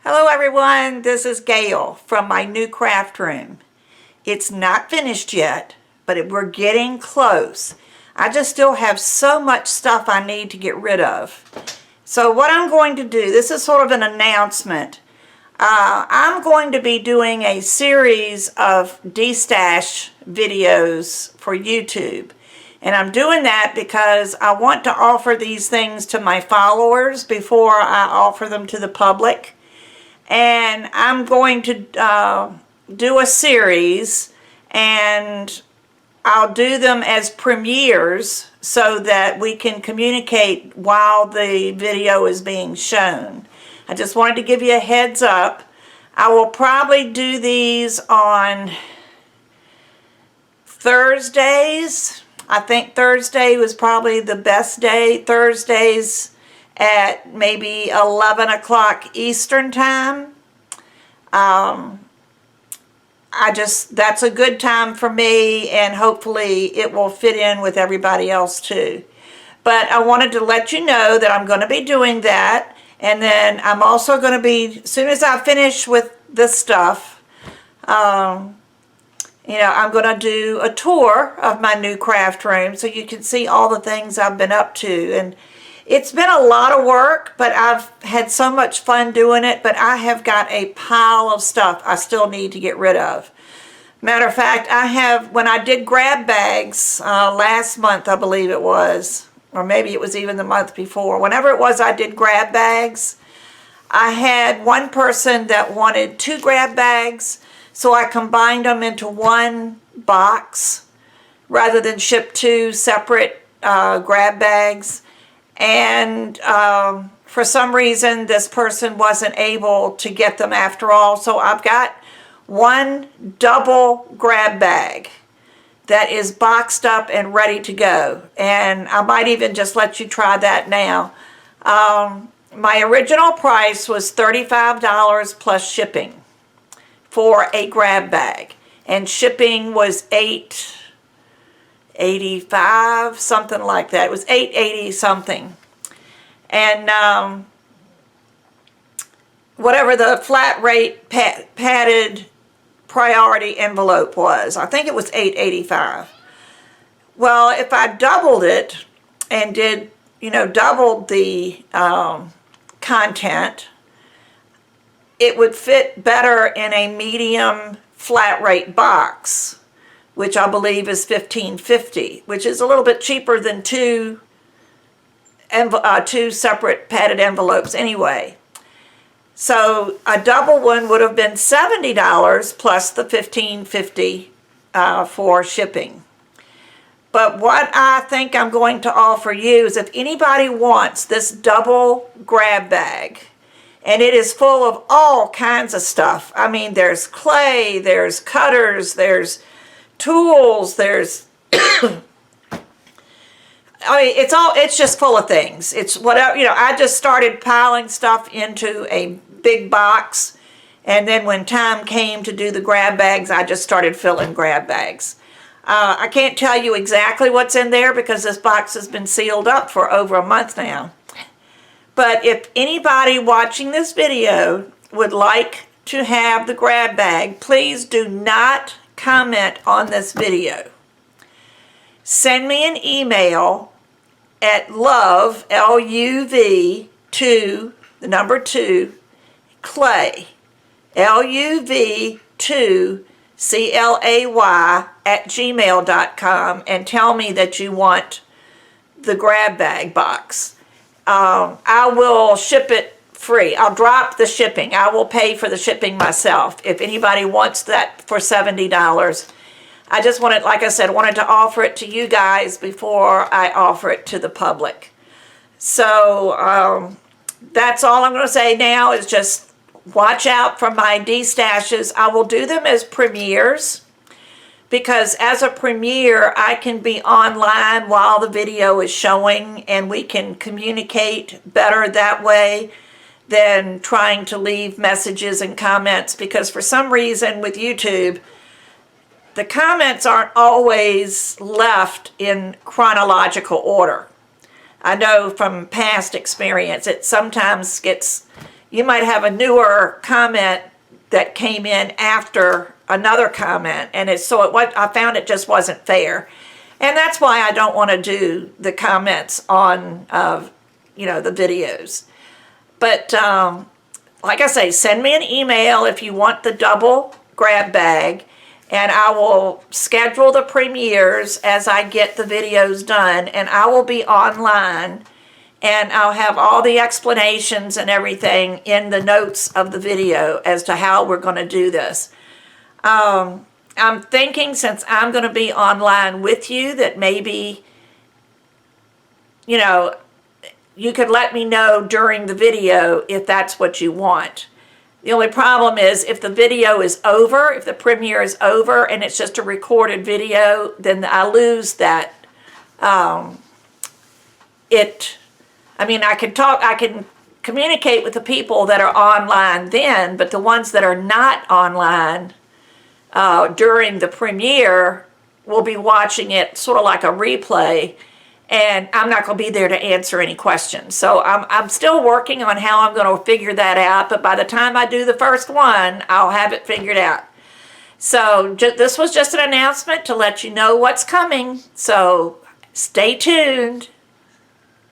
Hello everyone, this is Gayle from my new craft room. It's not finished yet, but we're getting close. I just still have so much stuff I need to get rid of. So what I'm going to do, this is sort of an announcement. I'm going to be doing a series of destash videos for YouTube. And I'm doing that because I want to offer these things to my followers before I offer them to the public. And I'm going to do a series, and I'll do them as premieres so that we can communicate while the video is being shown. I just wanted to give you a heads up. I will probably do these on Thursdays. I think Thursday was probably the best day. Thursdays at maybe 11 o'clock Eastern time. That's a good time for me, and hopefully it will fit in with everybody else too. But I wanted to let you know that I'm going to be doing that, and then I'm also going to be, as soon as I finish with this stuff, I'm going to do a tour of my new craft room so you can see all the things I've been up to. And it's been a lot of work, but I've had so much fun doing it. But I have got a pile of stuff I still need to get rid of. Matter of fact, when I did grab bags last month, I believe it was, or maybe it was even the month before. Whenever it was I did grab bags, I had one person that wanted 2 grab bags, so I combined them into one box rather than ship 2 separate grab bags. And for some reason, this person wasn't able to get them after all. So I've got one double grab bag that is boxed up and ready to go. And I might even just let you try that now. My original price was $35 plus shipping for a grab bag. And shipping was $8.85, something like that. It was $8.80 something. And whatever the flat rate padded priority envelope was, I think it was $8.85. Well, if I doubled it and did, doubled the content, it would fit better in a medium flat rate box, which I believe is $15.50, which is a little bit cheaper than two separate padded envelopes anyway. So a double one would have been $70 plus the $15.50 for shipping. But what I think I'm going to offer you is, if anybody wants this double grab bag, and it is full of all kinds of stuff. I mean, there's clay, there's cutters, there's tools, there's it's just full of things. It's whatever, I just started piling stuff into a big box, and then when time came to do the grab bags, I just started filling grab bags. I can't tell you exactly what's in there because this box has been sealed up for over a month now. But if anybody watching this video would like to have the grab bag, please do not comment on this video. Send me an email at love, L-U-V, 2, the number 2, clay, L-U-V, 2, C-L-A-Y, @gmail.com, and tell me that you want the grab bag box. I will ship it free. I'll drop the shipping. I will pay for the shipping myself if anybody wants that for $70. I just wanted, like I said, wanted to offer it to you guys before I offer it to the public. So that's all I'm going to say now, is just watch out for my destashes. I will do them as premieres, because as a premiere, I can be online while the video is showing, and we can communicate better that way than trying to leave messages and comments, because for some reason with YouTube, the comments aren't always left in chronological order. I know from past experience it sometimes gets you might have a newer comment that came in after another comment, and I found it just wasn't fair. And that's why I don't want to do the comments on, the videos. But like I say, send me an email if you want the double grab bag, and I will schedule the premieres as I get the videos done, and I will be online, and I'll have all the explanations and everything in the notes of the video as to how we're going to do this. I'm thinking, since I'm going to be online with you, that maybe, you could let me know during the video if that's what you want. The only problem is if the video is over, if the premiere is over and it's just a recorded video, then I lose that. I can communicate with the people that are online then, but the ones that are not online during the premiere will be watching it sort of like a replay, and I'm not going to be there to answer any questions. So I'm still working on how I'm going to figure that out, but by the time I do the first one, I'll have it figured out. So this was just an announcement to let you know what's coming, so stay tuned.